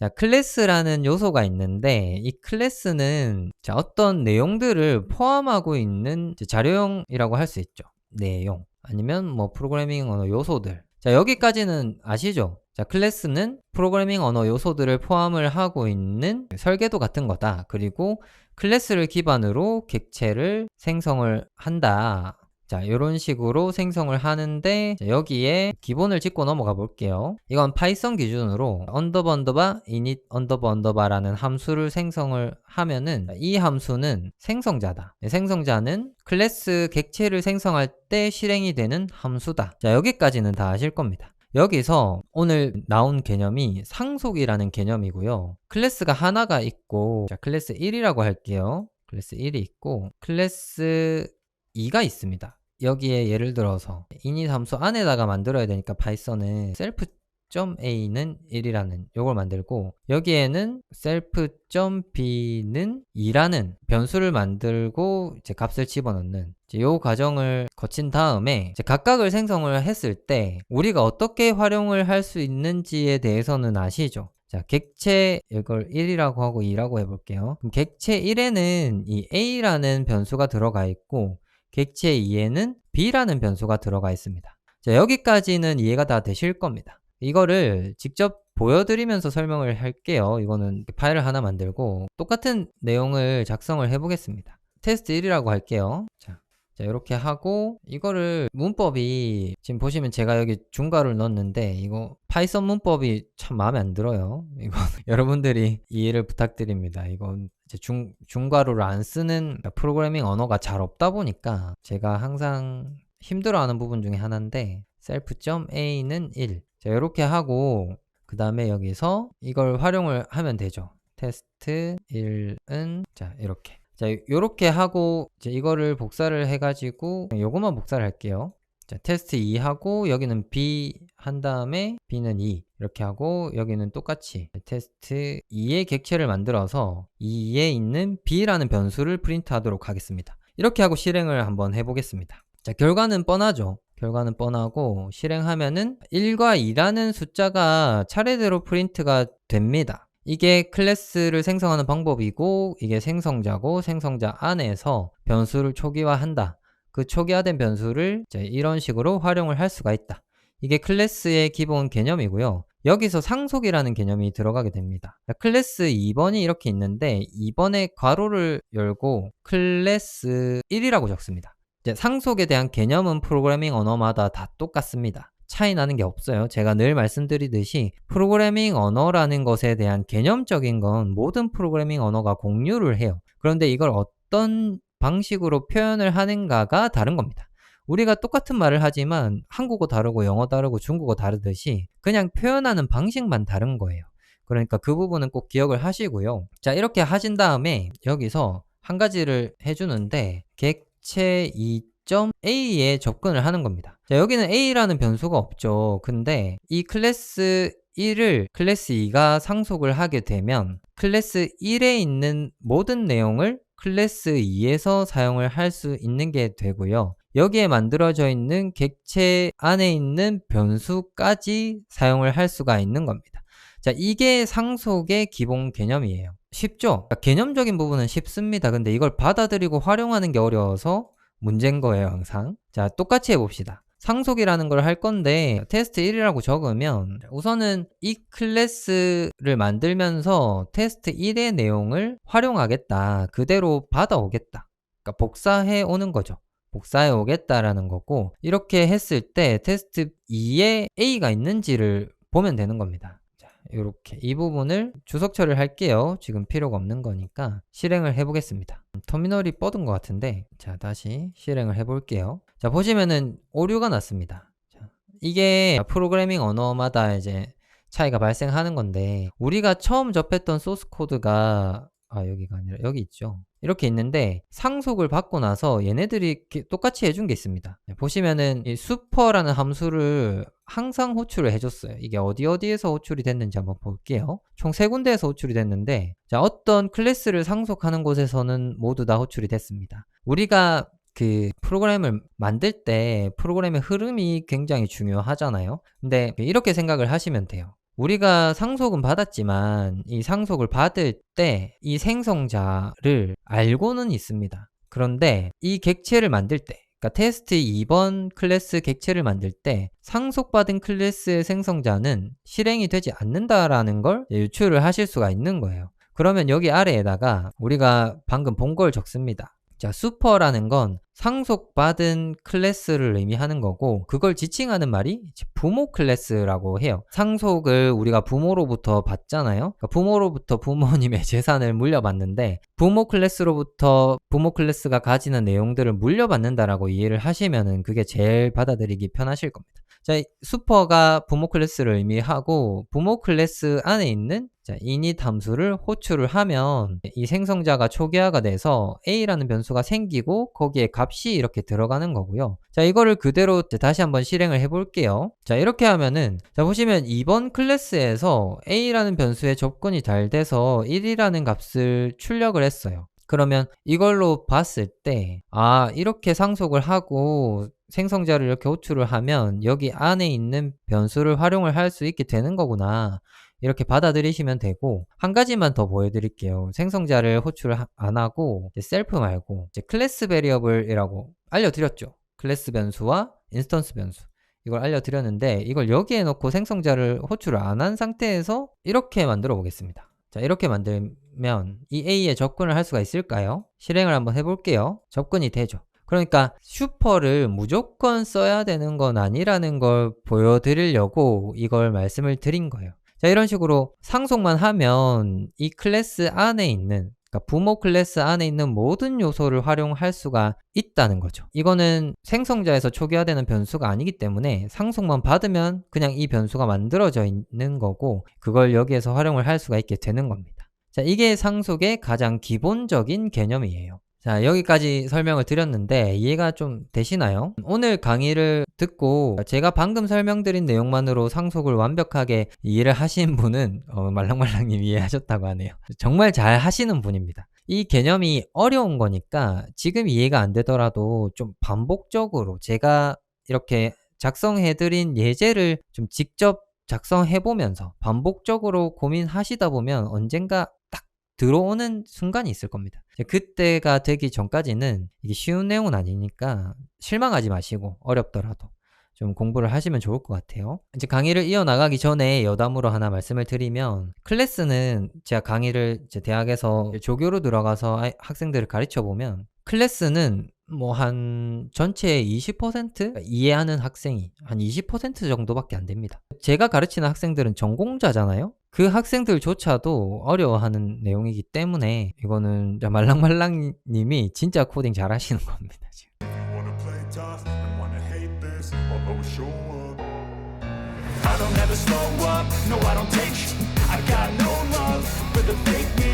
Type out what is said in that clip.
자, 클래스라는 요소가 있는데 이 클래스는 자, 어떤 내용들을 포함하고 있는 자료형이라고 할 수 있죠. 내용 아니면 뭐 프로그래밍 언어 요소들. 자, 여기까지는 아시죠? 자, 클래스는 프로그래밍 언어 요소들을 포함을 하고 있는 설계도 같은 거다. 그리고 클래스를 기반으로 객체를 생성을 한다. 자, 이런 식으로 생성을 하는데 자, 여기에 기본을 짚고 넘어가 볼게요. 이건 파이썬 기준으로 언더바 init 언더바라는 함수를 생성을 하면은 이 함수는 생성자다. 생성자는 클래스 객체를 생성할 때 실행이 되는 함수다. 자, 여기까지는 다 아실 겁니다. 여기서 오늘 나온 개념이 상속이라는 개념이고요. 클래스가 하나가 있고 자, 클래스 1이라고 할게요. 클래스 1이 있고 클래스 2가 있습니다. 여기에 예를 들어서 init 함수 안에다가 만들어야 되니까 파이썬은 self.a는 1이라는 요걸 만들고 여기에는 self.b는 2라는 변수를 만들고 이제 값을 집어넣는 요 과정을 거친 다음에 이제 각각을 생성을 했을 때 우리가 어떻게 활용을 할 수 있는지에 대해서는 아시죠? 자, 객체 이걸 1이라고 하고 2라고 해볼게요. 그럼 객체 1에는 이 a라는 변수가 들어가 있고 객체 2에는 b라는 변수가 들어가 있습니다. 자, 여기까지는 이해가 다 되실 겁니다. 이거를 직접 보여드리면서 설명을 할게요. 이거는 파일을 하나 만들고 똑같은 내용을 작성을 해보겠습니다. 테스트 1이라고 할게요. 자, 이렇게 하고 이거를 문법이 지금 보시면 제가 여기 중괄호를 넣었는데 이거 파이썬 문법이 참 마음에 안 들어요. 이거 여러분들이 이해를 부탁드립니다. 이건 이제 중괄호를 안 쓰는 프로그래밍 언어가 잘 없다 보니까 제가 항상 힘들어하는 부분 중에 하나인데 self.a는 1. 자, 이렇게 하고 그 다음에 여기서 이걸 활용을 하면 되죠. 테스트 1은 자, 이렇게. 자, 요렇게 하고 이제 이거를 복사를 해가지고 요것만 복사를 할게요. 자, 테스트 2 하고 여기는 b 한 다음에 b는 2 이렇게 하고 여기는 똑같이 테스트 2의 객체를 만들어서 2에 있는 b라는 변수를 프린트 하도록 하겠습니다. 이렇게 하고 실행을 한번 해보겠습니다. 자, 결과는 뻔하죠. 결과는 뻔하고 실행하면은 1과 2라는 숫자가 차례대로 프린트가 됩니다. 이게 클래스를 생성하는 방법이고 이게 생성자고 생성자 안에서 변수를 초기화한다. 그 초기화된 변수를 이제 이런 식으로 활용을 할 수가 있다. 이게 클래스의 기본 개념이고요. 여기서 상속이라는 개념이 들어가게 됩니다. 클래스 2번이 이렇게 있는데 2번에 괄호를 열고 클래스 1이라고 적습니다. 이제 상속에 대한 개념은 프로그래밍 언어마다 다 똑같습니다. 차이 나는 게 없어요. 제가 늘 말씀드리듯이 프로그래밍 언어라는 것에 대한 개념적인 건 모든 프로그래밍 언어가 공유를 해요. 그런데 이걸 어떤 방식으로 표현을 하는가가 다른 겁니다. 우리가 똑같은 말을 하지만 한국어 다르고 영어 다르고 중국어 다르듯이 그냥 표현하는 방식만 다른 거예요. 그러니까 그 부분은 꼭 기억을 하시고요. 자, 이렇게 하신 다음에 여기서 한 가지를 해주는데 객체 2.a에 접근을 하는 겁니다. 자, 여기는 a라는 변수가 없죠. 근데 이 클래스 1을 클래스 2가 상속을 하게 되면 클래스 1에 있는 모든 내용을 클래스 2에서 사용을 할 수 있는 게 되고요. 여기에 만들어져 있는 객체 안에 있는 변수까지 사용을 할 수가 있는 겁니다. 자, 이게 상속의 기본 개념이에요. 쉽죠? 개념적인 부분은 쉽습니다. 근데 이걸 받아들이고 활용하는 게 어려워서 문제인 거예요, 항상. 자, 똑같이 해봅시다. 상속이라는 걸 할 건데 테스트 1이라고 적으면 우선은 이 클래스를 만들면서 테스트 1의 내용을 활용하겠다. 그대로 받아오겠다. 그러니까 복사해 오는 거죠. 복사해 오겠다라는 거고 이렇게 했을 때 테스트 2에 A가 있는지를 보면 되는 겁니다. 자, 이렇게 이 부분을 주석처리를 할게요. 지금 필요가 없는 거니까 실행을 해보겠습니다. 터미널이 뻗은 것 같은데 자, 다시 실행을 해볼게요. 자, 보시면은 오류가 났습니다. 자, 이게 프로그래밍 언어마다 이제 차이가 발생하는 건데 우리가 처음 접했던 소스 코드가 여기가 아니라 여기 있죠. 이렇게 있는데 상속을 받고 나서 얘네들이 똑같이 해준 게 있습니다. 보시면은 이 슈퍼라는 함수를 항상 호출을 해줬어요. 이게 어디에서 호출이 됐는지 한번 볼게요. 총 3군데에서 호출이 됐는데 자, 어떤 클래스를 상속하는 곳에서는 모두 다 호출이 됐습니다. 우리가 그 프로그램을 만들 때 프로그램의 흐름이 굉장히 중요하잖아요. 근데 이렇게 생각을 하시면 돼요. 우리가 상속은 받았지만 이 상속을 받을 때 이 생성자를 알고는 있습니다. 그런데 이 객체를 만들 때, 그러니까 테스트 2번 클래스 객체를 만들 때 상속받은 클래스의 생성자는 실행이 되지 않는다라는 걸 유추를 하실 수가 있는 거예요. 그러면 여기 아래에다가 우리가 방금 본 걸 적습니다. 자, 슈퍼라는 건 상속받은 클래스를 의미하는 거고, 그걸 지칭하는 말이 부모 클래스라고 해요. 상속을 우리가 부모로부터 받잖아요. 그러니까 부모로부터 부모님의 재산을 물려받는데, 부모 클래스로부터 부모 클래스가 가지는 내용들을 물려받는다라고 이해를 하시면은 그게 제일 받아들이기 편하실 겁니다. 자, 슈퍼가 부모 클래스를 의미하고, 부모 클래스 안에 있는 init 함수를 호출을 하면 이 생성자가 초기화가 돼서 a라는 변수가 생기고 거기에 값이 이렇게 들어가는 거고요. 자, 이거를 그대로 다시 한번 실행을 해볼게요. 자, 이렇게 하면은, 자, 보시면 2번 클래스에서 a라는 변수에 접근이 잘 돼서 1이라는 값을 출력을 했어요. 그러면 이걸로 봤을 때, 아, 이렇게 상속을 하고 생성자를 이렇게 호출을 하면 여기 안에 있는 변수를 활용을 할 수 있게 되는 거구나, 이렇게 받아들이시면 되고, 한 가지만 더 보여드릴게요. 생성자를 호출을 안 하고 셀프 말고 이제 클래스 베리어블이라고 알려드렸죠. 클래스 변수와 인스턴스 변수, 이걸 알려드렸는데, 이걸 여기에 넣고 생성자를 호출을 안 한 상태에서 이렇게 만들어 보겠습니다. 자, 이렇게 만들면 이 A에 접근을 할 수가 있을까요? 실행을 한번 해볼게요. 접근이 되죠. 그러니까 슈퍼를 무조건 써야 되는 건 아니라는 걸 보여드리려고 이걸 말씀을 드린 거예요. 자, 이런 식으로 상속만 하면 이 클래스 안에 있는, 그러니까 부모 클래스 안에 있는 모든 요소를 활용할 수가 있다는 거죠. 이거는 생성자에서 초기화되는 변수가 아니기 때문에 상속만 받으면 그냥 이 변수가 만들어져 있는 거고, 그걸 여기에서 활용을 할 수가 있게 되는 겁니다. 자, 이게 상속의 가장 기본적인 개념이에요. 자, 여기까지 설명을 드렸는데 이해가 좀 되시나요? 오늘 강의를 듣고 제가 방금 설명드린 내용만으로 상속을 완벽하게 이해를 하신 분은 말랑말랑님 이해하셨다고 하네요. 정말 잘 하시는 분입니다. 이 개념이 어려운 거니까 지금 이해가 안 되더라도 좀 반복적으로 제가 이렇게 작성해드린 예제를 좀 직접 작성해보면서 반복적으로 고민하시다 보면 언젠가 들어오는 순간이 있을 겁니다. 그때가 되기 전까지는 이게 쉬운 내용은 아니니까 실망하지 마시고 어렵더라도 좀 공부를 하시면 좋을 것 같아요. 이제 강의를 이어나가기 전에 여담으로 하나 말씀을 드리면, 클래스는 제가 강의를 제 대학에서 조교로 들어가서 학생들을 가르쳐 보면, 클래스는 뭐 한 전체의 20% 이해하는 학생이 한 20% 정도밖에 안 됩니다. 제가 가르치는 학생들은 전공자잖아요. 그 학생들조차도 어려워하는 내용이기 때문에 이거는 말랑말랑님이 진짜 코딩 잘 하시는 겁니다, 지금. I don't ever slow up, no I don't take, I got no love for the fakeness.